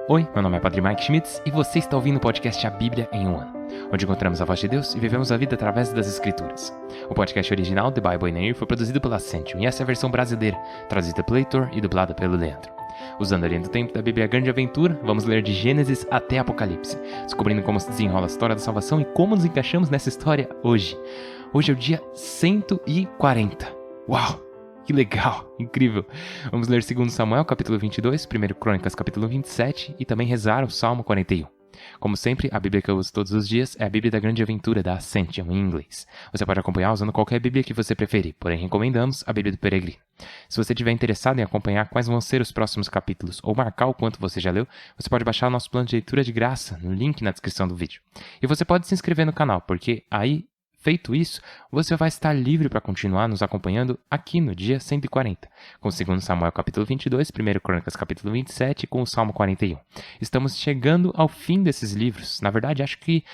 Oi, meu nome é Padre Mike Schmitz e você está ouvindo o podcast A Bíblia em um Ano, onde encontramos a voz de Deus e vivemos a vida através das Escrituras. O podcast original, The Bible in a Year, foi produzido pela Ascension e essa é a versão brasileira, traduzida pelo Heitor e dublada pelo Leandro. Usando a linha do tempo da Bíblia Grande Aventura, vamos ler de Gênesis até Apocalipse, descobrindo como se desenrola a história da salvação e como nos encaixamos nessa história hoje. Hoje é o dia 140. Uau! Que legal, incrível. Vamos ler 2 Samuel, capítulo 22, 1 Crônicas, capítulo 27 e também rezar o Salmo 41. Como sempre, a Bíblia que eu uso todos os dias é a Bíblia da Grande Aventura da Ascension em inglês. Você pode acompanhar usando qualquer Bíblia que você preferir, porém recomendamos a Bíblia do Peregrino. Se você estiver interessado em acompanhar quais vão ser os próximos capítulos ou marcar o quanto você já leu, você pode baixar o nosso plano de leitura de graça no link na descrição do vídeo. E você pode se inscrever no canal, porque aí, feito isso, você vai estar livre para continuar nos acompanhando aqui no dia 140, com 2 Samuel capítulo 22, 1 Crônicas capítulo 27 e com o Salmo 41. Estamos chegando ao fim desses livros. Na verdade, acho que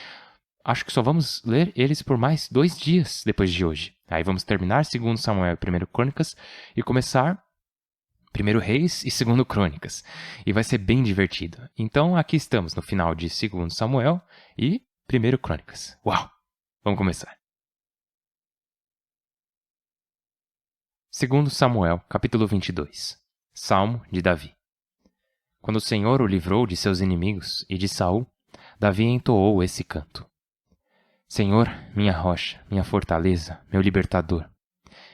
só vamos ler eles por mais 2 dias depois de hoje. Aí vamos terminar 2 Samuel e 1 Crônicas e começar 1 Reis e 2 Crônicas. E vai ser bem divertido. Então aqui estamos no final de 2 Samuel e 1 Crônicas. Uau! Vamos começar. 2 Samuel, capítulo 22. Salmo de Davi. Quando o Senhor o livrou de seus inimigos e de Saul, Davi entoou esse canto. Senhor, minha rocha, minha fortaleza, meu libertador.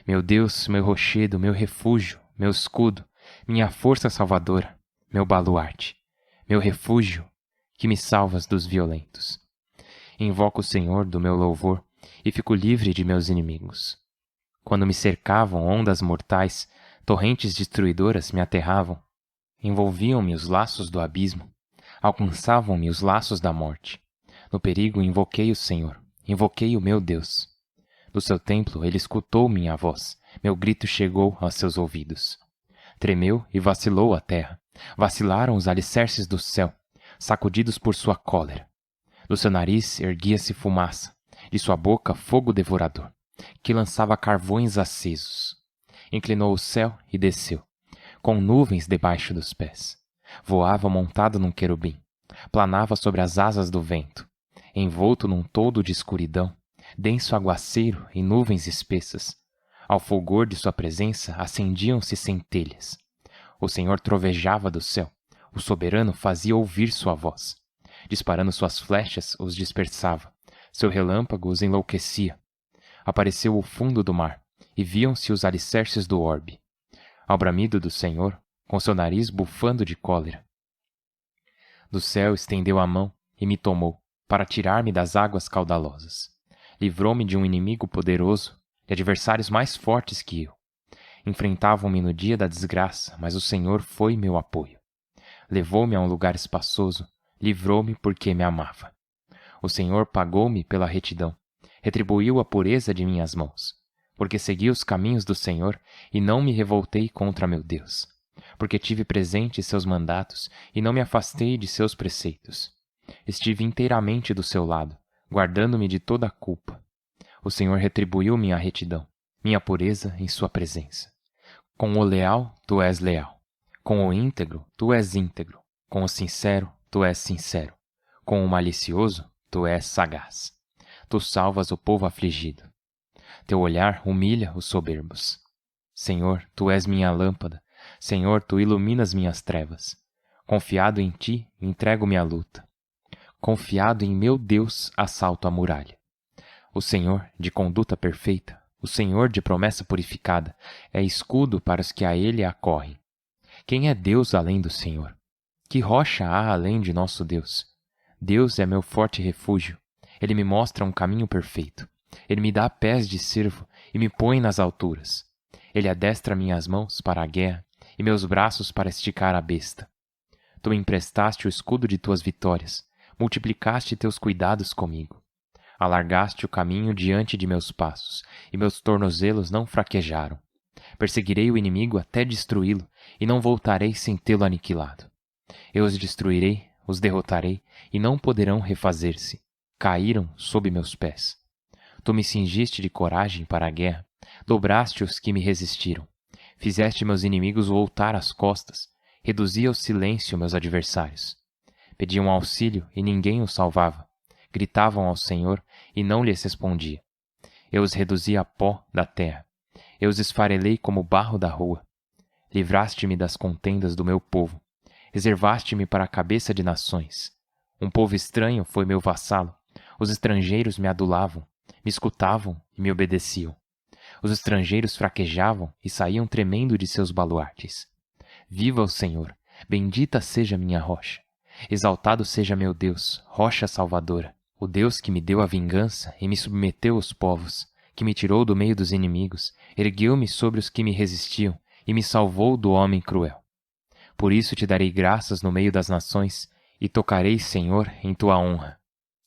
Meu Deus, meu rochedo, meu refúgio, meu escudo, minha força salvadora, meu baluarte, meu refúgio, que me salvas dos violentos. Invoco o Senhor do meu louvor e fico livre de meus inimigos. Quando me cercavam ondas mortais, torrentes destruidoras me aterravam, envolviam-me os laços do abismo, alcançavam-me os laços da morte. No perigo invoquei o Senhor, invoquei o meu Deus. Do seu templo ele escutou minha voz, meu grito chegou aos seus ouvidos. Tremeu e vacilou a terra, vacilaram os alicerces do céu, sacudidos por sua cólera. Do seu nariz erguia-se fumaça, de sua boca fogo devorador, que lançava carvões acesos. Inclinou o céu e desceu, com nuvens debaixo dos pés. Voava montado num querubim, planava sobre as asas do vento, envolto num toldo de escuridão, denso aguaceiro e nuvens espessas. Ao fulgor de sua presença acendiam-se centelhas. O Senhor trovejava do céu, o soberano fazia ouvir sua voz. Disparando suas flechas, os dispersava, seu relâmpago os enlouquecia. Apareceu o fundo do mar, e viam-se os alicerces do orbe. Ao bramido do Senhor, com seu nariz bufando de cólera. Do céu estendeu a mão e me tomou, para tirar-me das águas caudalosas. Livrou-me de um inimigo poderoso, de adversários mais fortes que eu. Enfrentavam-me no dia da desgraça, mas o Senhor foi meu apoio. Levou-me a um lugar espaçoso, livrou-me porque me amava. O Senhor pagou-me pela retidão, retribuiu a pureza de minhas mãos, porque segui os caminhos do Senhor e não me revoltei contra meu Deus, porque tive presente seus mandatos e não me afastei de seus preceitos. Estive inteiramente do seu lado, guardando-me de toda a culpa. O Senhor retribuiu minha retidão, minha pureza em sua presença. Com o leal, tu és leal. Com o íntegro, tu és íntegro. Com o sincero, tu és sincero. Com o malicioso, tu és sagaz. Tu salvas o povo afligido. Teu olhar humilha os soberbos. Senhor, tu és minha lâmpada. Senhor, tu iluminas minhas trevas. Confiado em ti, entrego-me à luta. Confiado em meu Deus, assalto a muralha. O Senhor, de conduta perfeita, o Senhor de promessa purificada, é escudo para os que a ele acorrem. Quem é Deus além do Senhor? Que rocha há além de nosso Deus? Deus é meu forte refúgio. Ele me mostra um caminho perfeito. Ele me dá pés de cervo e me põe nas alturas. Ele adestra minhas mãos para a guerra e meus braços para esticar a besta. Tu me emprestaste o escudo de tuas vitórias, multiplicaste teus cuidados comigo. Alargaste o caminho diante de meus passos, e meus tornozelos não fraquejaram. Perseguirei o inimigo até destruí-lo, e não voltarei sem tê-lo aniquilado. Eu os destruirei, os derrotarei, e não poderão refazer-se. Caíram sob meus pés. Tu me cingiste de coragem para a guerra, dobraste os que me resistiram. Fizeste meus inimigos voltar as costas, reduzi ao silêncio meus adversários. Pediam auxílio e ninguém os salvava. Gritavam ao Senhor e não lhes respondia. Eu os reduzi a pó da terra. Eu os esfarelei como barro da rua. Livraste-me das contendas do meu povo. Reservaste-me para a cabeça de nações. Um povo estranho foi meu vassalo. Os estrangeiros me adulavam, me escutavam e me obedeciam. Os estrangeiros fraquejavam e saíam tremendo de seus baluartes. Viva o Senhor! Bendita seja minha rocha! Exaltado seja meu Deus, rocha salvadora! O Deus que me deu a vingança e me submeteu aos povos, que me tirou do meio dos inimigos, ergueu-me sobre os que me resistiam e me salvou do homem cruel. Por isso te darei graças no meio das nações e tocarei, Senhor, em tua honra.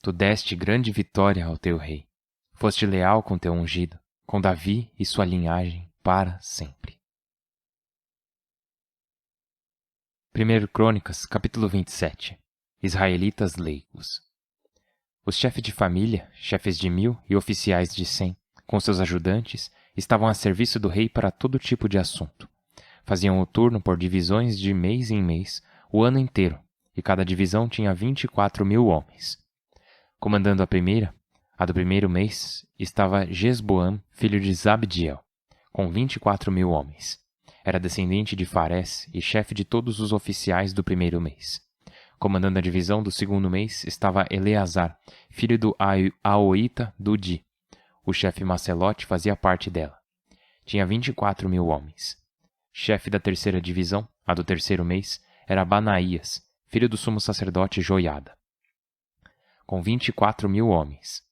Tu deste grande vitória ao teu rei. Foste leal com teu ungido, com Davi e sua linhagem para sempre. 1 Crônicas, capítulo 27. Israelitas leigos. Os chefes de família, chefes de 1000 e oficiais de 100, com seus ajudantes, estavam a serviço do rei para todo tipo de assunto. Faziam o turno por divisões de mês em mês, o ano inteiro, e cada divisão tinha 24.000 homens. Comandando a do primeiro mês, estava Jesboam, filho de Zabdiel, com 24.000 homens. Era descendente de Farés e chefe de todos os oficiais do primeiro mês. Comandando a divisão do segundo mês estava Eleazar, filho do Aoita Dudi. O chefe Macelote fazia parte dela. Tinha 24.000 homens. Chefe da terceira divisão, a do terceiro mês, era Banaías, filho do sumo sacerdote Joiada, com 24.000 homens.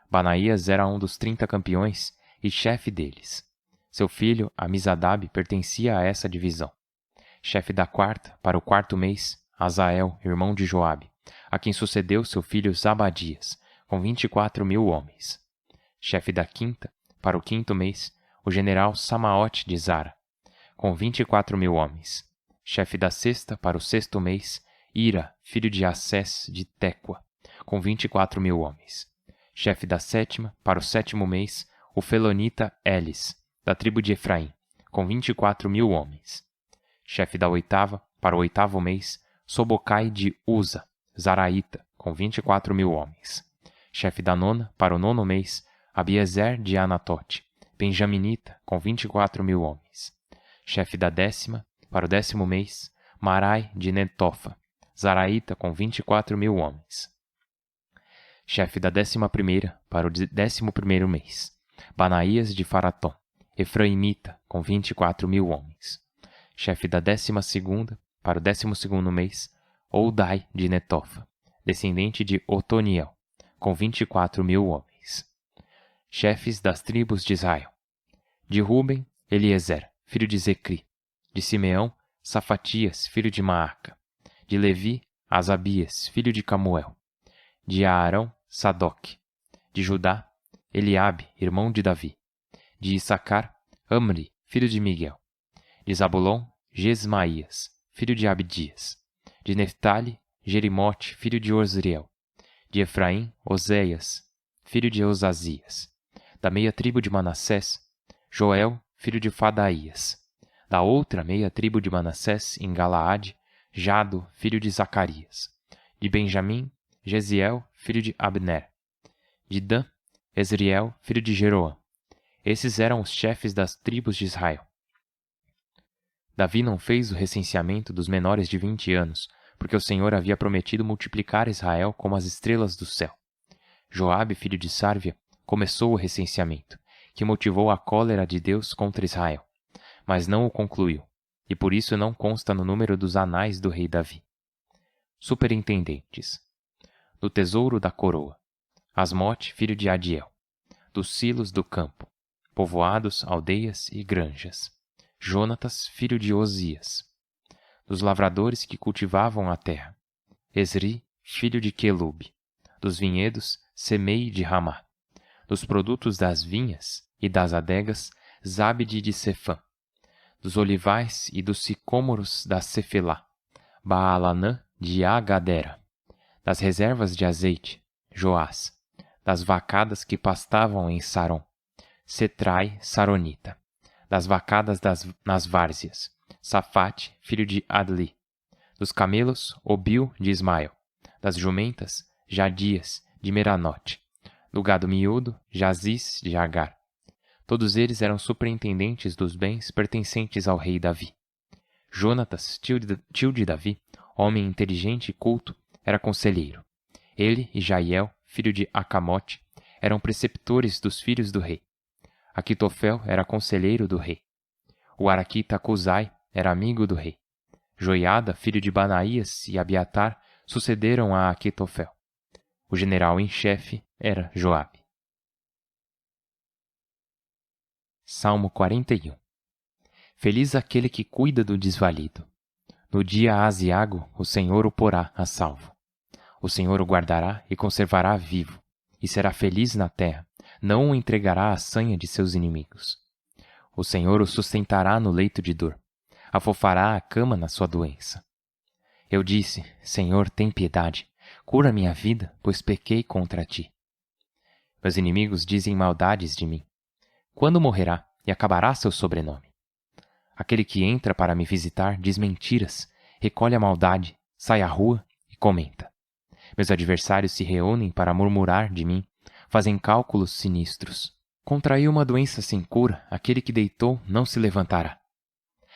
Banaías era um dos 30 campeões e chefe deles. Seu filho, Amizadab, pertencia a essa divisão. Chefe da quarta, para o quarto mês, Azael, irmão de Joabe, a quem sucedeu seu filho Zabadias, com 24.000 homens. Chefe da quinta, para o quinto mês, o general Samaote de Zara, com 24.000 homens. Chefe da sexta, para o sexto mês, Ira, filho de Assés de Tecoa, com 24.000 homens. Chefe da sétima, para o sétimo mês, o Felonita Elis, da tribo de Efraim, com 24.000 homens. Chefe da oitava, para o oitavo mês, Sobocai de Uza, Zaraíta, com 24.000 homens. Chefe da nona, para o nono mês, Abiezer de Anatote, benjaminita, com 24.000 homens. Chefe da décima, para o décimo mês, Marai de Netofa, Zaraíta, com 24.000 homens. Chefe da 11ª, para o 11º mês, Banaías de Faratom, Efraimita, com 24.000 homens. Chefe da 12ª, para o 12º mês, Oldai de Netofa, descendente de Otoniel, com 24.000 homens. Chefes das tribos de Israel. De Ruben, Eliezer, filho de Zecri. De Simeão, Safatias, filho de Maaca. De Levi, Asabias, filho de Camuel. De Aarão, Sadoc. De Judá, Eliabe, irmão de Davi. De Issacar, Amri, filho de Miguel. De Zabulon, Gesmaías, filho de Abdias. De Neftali, Jerimote, filho de Osriel. De Efraim, Oséias, filho de Osazias. Da meia tribo de Manassés, Joel, filho de Fadaías. Da outra meia tribo de Manassés, em Galaade, Jado, filho de Zacarias. De Benjamim, Gesiel, filho de Abner. De Dan, Ezriel, filho de Jeroam. Esses eram os chefes das tribos de Israel. Davi não fez o recenseamento dos menores de 20 anos, porque o Senhor havia prometido multiplicar Israel como as estrelas do céu. Joabe, filho de Sárvia, começou o recenseamento, que motivou a cólera de Deus contra Israel, mas não o concluiu, e por isso não consta no número dos anais do rei Davi. Superintendentes. Do tesouro da coroa, Asmote, filho de Adiel. Dos silos do campo, povoados, aldeias e granjas, Jonatas, filho de Osias. Dos lavradores que cultivavam a terra, Esri, filho de Quelube. Dos vinhedos, Semei de Ramá. Dos produtos das vinhas e das adegas, Zabde de Sefã. Dos olivais e dos sicômoros da Cefelá, Baalanã de Agadera. Das reservas de azeite, Joás. Das vacadas que pastavam em Saron, Setrai, Saronita. Das vacadas nas várzeas, Safate, filho de Adli. Dos camelos, Obil de Ismael. Das jumentas, Jadias, de Meranote. Do gado miúdo, Jazis, de Agar. Todos eles eram superintendentes dos bens pertencentes ao rei Davi. Jonatas, tio de Davi, homem inteligente e culto, era conselheiro. Ele e Jaiel, filho de Acamote, eram preceptores dos filhos do rei. Aquitofel era conselheiro do rei. O araquita Cusai era amigo do rei. Joiada, filho de Banaías, e Abiatar sucederam a Aquitofel. O general em chefe era Joabe. Salmo 41. Feliz aquele que cuida do desvalido. No dia aziago, o Senhor o porá a salvo. O Senhor o guardará e conservará vivo, e será feliz na terra, não o entregará à sanha de seus inimigos. O Senhor o sustentará no leito de dor, afofará a cama na sua doença. Eu disse, Senhor, tem piedade, cura minha vida, pois pequei contra ti. Meus inimigos dizem maldades de mim. Quando morrerá e acabará seu sobrenome? Aquele que entra para me visitar diz mentiras, recolhe a maldade, sai à rua e comenta. Meus adversários se reúnem para murmurar de mim, fazem cálculos sinistros. Contraiu uma doença sem cura, aquele que deitou não se levantará.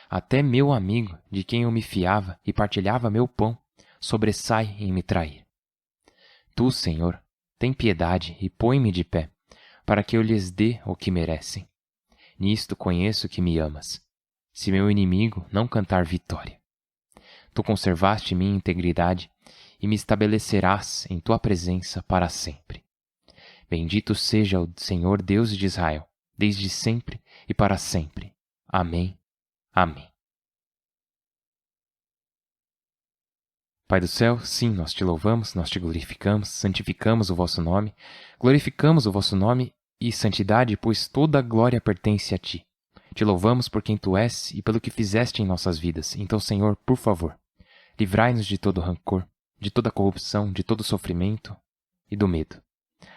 Até meu amigo, de quem eu me fiava e partilhava meu pão, sobressai em me trair. Tu, Senhor, tem piedade e põe-me de pé, para que eu lhes dê o que merecem. Nisto conheço que me amas, se meu inimigo não cantar vitória. Tu conservaste minha integridade e me estabelecerás em tua presença para sempre. Bendito seja o Senhor Deus de Israel, desde sempre e para sempre. Amém. Amém. Pai do céu, sim, nós te louvamos, nós te glorificamos, santificamos o vosso nome, glorificamos o vosso nome e santidade, pois toda a glória pertence a ti. Te louvamos por quem tu és e pelo que fizeste em nossas vidas. Então, Senhor, por favor, livrai-nos de todo rancor, de toda corrupção, de todo sofrimento e do medo.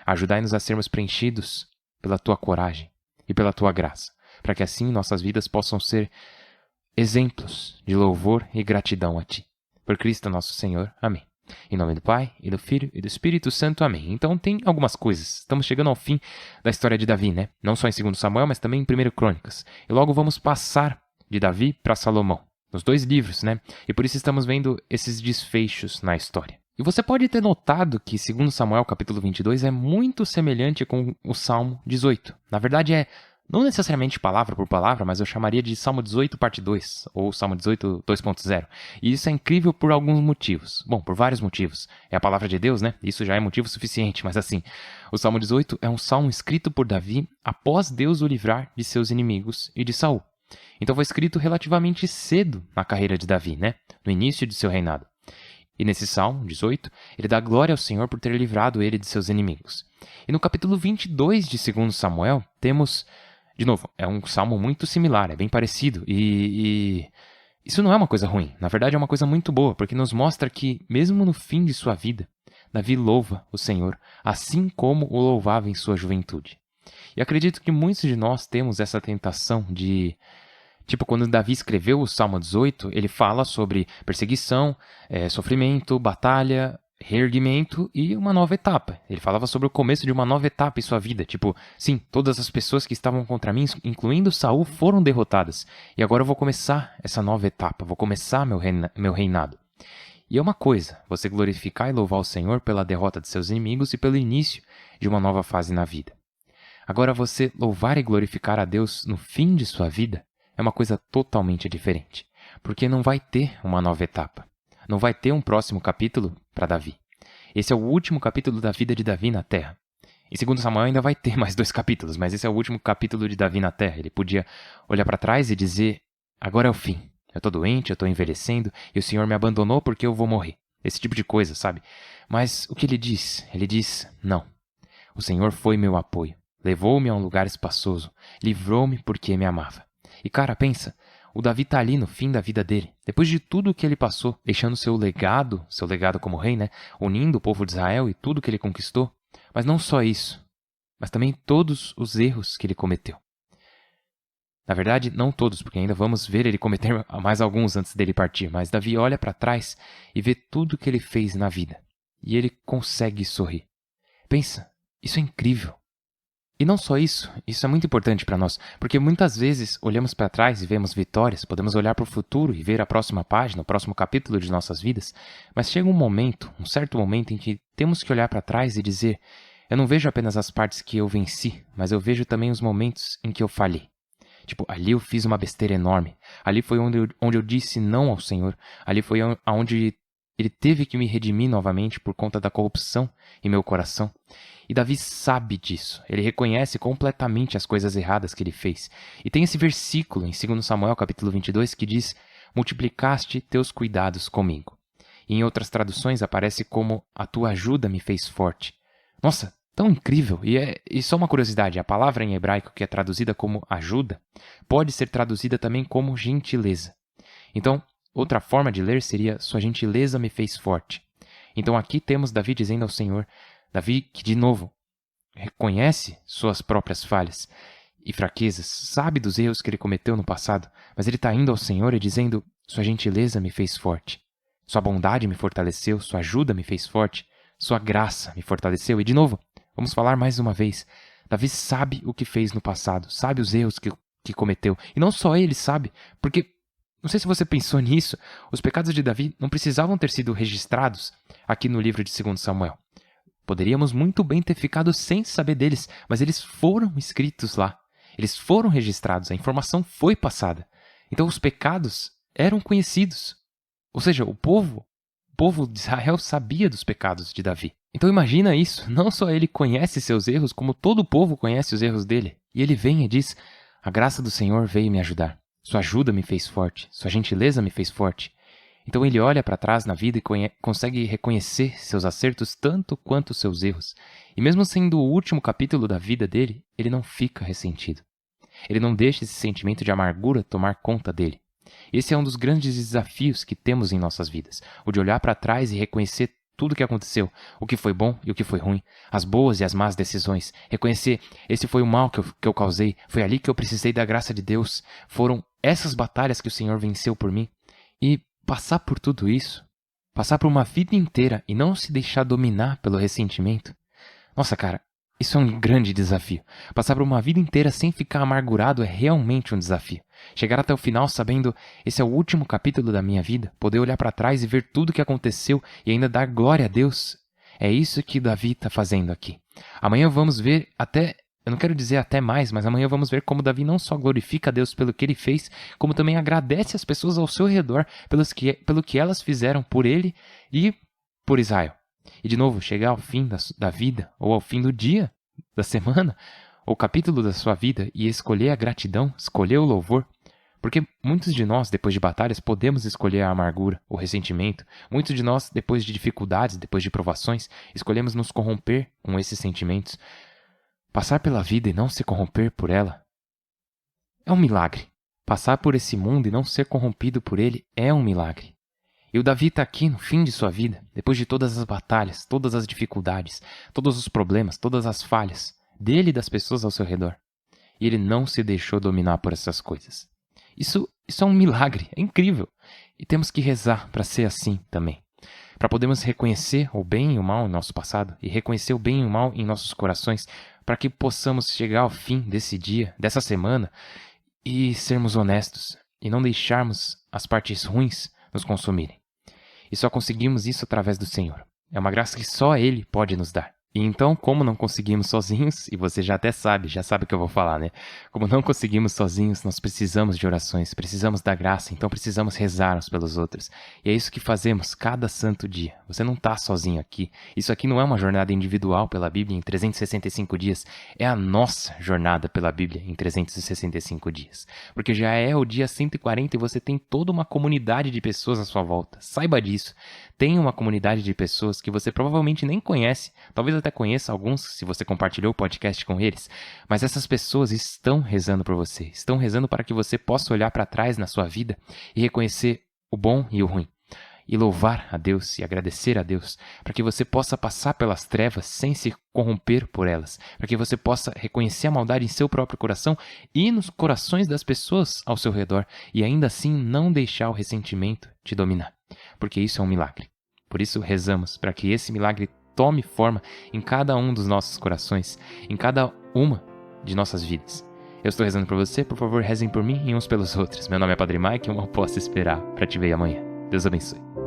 Ajudai-nos a sermos preenchidos pela tua coragem e pela tua graça, para que assim nossas vidas possam ser exemplos de louvor e gratidão a ti. Por Cristo nosso Senhor. Amém. Em nome do Pai, e do Filho, e do Espírito Santo. Amém. Então tem algumas coisas. Estamos chegando ao fim da história de Davi, né? Não só em 2 Samuel, mas também em 1 Crônicas. E logo vamos passar de Davi para Salomão, nos dois livros, né? E por isso estamos vendo esses desfechos na história. E você pode ter notado que 2 Samuel, capítulo 22, é muito semelhante com o Salmo 18. Na verdade, não necessariamente palavra por palavra, mas eu chamaria de Salmo 18 parte 2, ou Salmo 18 2.0. E isso é incrível por alguns motivos. Bom, por vários motivos. É a palavra de Deus, né? Isso já é motivo suficiente, mas assim, o Salmo 18 é um salmo escrito por Davi após Deus o livrar de seus inimigos e de Saul. Então foi escrito relativamente cedo na carreira de Davi, né? No início de seu reinado. E nesse Salmo 18, ele dá glória ao Senhor por ter livrado ele de seus inimigos. E no capítulo 22 de 2 Samuel, temos... De novo, é um salmo muito similar, é bem parecido, e isso não é uma coisa ruim. Na verdade, é uma coisa muito boa, porque nos mostra que, mesmo no fim de sua vida, Davi louva o Senhor, assim como o louvava em sua juventude. E acredito que muitos de nós temos essa tentação de... Tipo, quando Davi escreveu o Salmo 18, ele fala sobre perseguição, sofrimento, batalha, reerguimento e uma nova etapa. Ele falava sobre o começo de uma nova etapa em sua vida. Tipo, sim, todas as pessoas que estavam contra mim, incluindo Saul, foram derrotadas. E agora eu vou começar essa nova etapa, vou começar meu reinado. E é uma coisa, você glorificar e louvar o Senhor pela derrota de seus inimigos e pelo início de uma nova fase na vida. Agora, você louvar e glorificar a Deus no fim de sua vida é uma coisa totalmente diferente. Porque não vai ter uma nova etapa. Não vai ter um próximo capítulo para Davi. Esse é o último capítulo da vida de Davi na Terra. Em 2 Samuel ainda vai ter mais 2 capítulos, mas esse é o último capítulo de Davi na Terra. Ele podia olhar para trás e dizer, agora é o fim. Eu estou doente, eu estou envelhecendo, e o Senhor me abandonou porque eu vou morrer. Esse tipo de coisa, sabe? Mas o que ele diz? Ele diz, não. O Senhor foi meu apoio. Levou-me a um lugar espaçoso. Livrou-me porque me amava. E cara, pensa... O Davi está ali no fim da vida dele, depois de tudo o que ele passou, deixando seu legado como rei, né? Unindo o povo de Israel e tudo que ele conquistou. Mas não só isso, mas também todos os erros que ele cometeu. Na verdade, não todos, porque ainda vamos ver ele cometer mais alguns antes dele partir, mas Davi olha para trás e vê tudo que ele fez na vida. e ele consegue sorrir. Pensa, isso é incrível. E não só isso é muito importante para nós, porque muitas vezes olhamos para trás e vemos vitórias, podemos olhar para o futuro e ver a próxima página, o próximo capítulo de nossas vidas, mas chega um certo momento em que temos que olhar para trás e dizer, eu não vejo apenas as partes que eu venci, mas eu vejo também os momentos em que eu falhei. Tipo, ali eu fiz uma besteira enorme, ali foi onde eu disse não ao Senhor, ali foi onde ele teve que me redimir novamente por conta da corrupção em meu coração. E Davi sabe disso. Ele reconhece completamente as coisas erradas que ele fez. E tem esse versículo em 2 Samuel capítulo 22 que diz, multiplicaste teus cuidados comigo. E em outras traduções aparece como a tua ajuda me fez forte. Nossa, tão incrível. E só uma curiosidade, a palavra em hebraico que é traduzida como ajuda pode ser traduzida também como gentileza. Então, outra forma de ler seria sua gentileza me fez forte. Então aqui temos Davi dizendo ao Senhor, Davi que de novo reconhece suas próprias falhas e fraquezas, sabe dos erros que ele cometeu no passado, mas ele está indo ao Senhor e dizendo, sua gentileza me fez forte, sua bondade me fortaleceu, sua ajuda me fez forte, sua graça me fortaleceu. E de novo, vamos falar mais uma vez, Davi sabe o que fez no passado, sabe os erros que cometeu. E não só ele sabe, porque, não sei se você pensou nisso, os pecados de Davi não precisavam ter sido registrados aqui no livro de 2 Samuel. Poderíamos muito bem ter ficado sem saber deles, mas eles foram escritos lá. Eles foram registrados, a informação foi passada. Então os pecados eram conhecidos. Ou seja, o povo de Israel sabia dos pecados de Davi. Então imagina isso, não só ele conhece seus erros, como todo o povo conhece os erros dele. E ele vem e diz, a graça do Senhor veio me ajudar. Sua ajuda me fez forte, sua gentileza me fez forte. Então ele olha para trás na vida e consegue reconhecer seus acertos tanto quanto seus erros. E mesmo sendo o último capítulo da vida dele, ele não fica ressentido. Ele não deixa esse sentimento de amargura tomar conta dele. Esse é um dos grandes desafios que temos em nossas vidas, o de olhar para trás e reconhecer tudo o que aconteceu, o que foi bom e o que foi ruim, as boas e as más decisões, reconhecer, esse foi o mal que eu causei, foi ali que eu precisei da graça de Deus, foram essas batalhas que o Senhor venceu por mim. E passar por tudo isso, passar por uma vida inteira e não se deixar dominar pelo ressentimento, nossa cara, isso é um grande desafio. Passar por uma vida inteira sem ficar amargurado é realmente um desafio. Chegar até o final sabendo, esse é o último capítulo da minha vida, poder olhar para trás e ver tudo o que aconteceu e ainda dar glória a Deus. É isso que Davi está fazendo aqui. Amanhã vamos ver eu não quero dizer até mais, mas amanhã vamos ver como Davi não só glorifica a Deus pelo que ele fez, como também agradece as pessoas ao seu redor pelo que elas fizeram por ele e por Israel. E de novo, chegar ao fim da vida, ou ao fim do dia, da semana, ou capítulo da sua vida e escolher a gratidão, escolher o louvor. Porque muitos de nós, depois de batalhas, podemos escolher a amargura, o ressentimento. Muitos de nós, depois de dificuldades, depois de provações, escolhemos nos corromper com esses sentimentos. Passar pela vida e não se corromper por ela é um milagre. Passar por esse mundo e não ser corrompido por ele é um milagre. E o Davi está aqui no fim de sua vida, depois de todas as batalhas, todas as dificuldades, todos os problemas, todas as falhas dele e das pessoas ao seu redor. E ele não se deixou dominar por essas coisas. Isso é um milagre, é incrível. E temos que rezar para ser assim também. Para podermos reconhecer o bem e o mal em nosso passado e reconhecer o bem e o mal em nossos corações, para que possamos chegar ao fim desse dia, dessa semana, e sermos honestos e não deixarmos as partes ruins nos consumirem. E só conseguimos isso através do Senhor. É uma graça que só Ele pode nos dar. E então, como não conseguimos sozinhos, e você já sabe o que eu vou falar, né? Como não conseguimos sozinhos, nós precisamos de orações, precisamos da graça, então precisamos rezar uns pelos outros. E é isso que fazemos cada santo dia. Você não está sozinho aqui. Isso aqui não é uma jornada individual pela Bíblia em 365 dias, é a nossa jornada pela Bíblia em 365 dias. Porque já é o dia 140 e você tem toda uma comunidade de pessoas à sua volta. Saiba disso. Tem uma comunidade de pessoas que você provavelmente nem conhece, talvez até conheça alguns se você compartilhou o podcast com eles, mas essas pessoas estão rezando por você, estão rezando para que você possa olhar para trás na sua vida e reconhecer o bom e o ruim, e louvar a Deus e agradecer a Deus, para que você possa passar pelas trevas sem se corromper por elas, para que você possa reconhecer a maldade em seu próprio coração e nos corações das pessoas ao seu redor, e ainda assim não deixar o ressentimento te dominar, porque isso é um milagre. Por isso, rezamos para que esse milagre tome forma em cada um dos nossos corações, em cada uma de nossas vidas. Eu estou rezando por você, por favor, rezem por mim e uns pelos outros. Meu nome é Padre Mike e eu não posso esperar para te ver amanhã. Deus abençoe.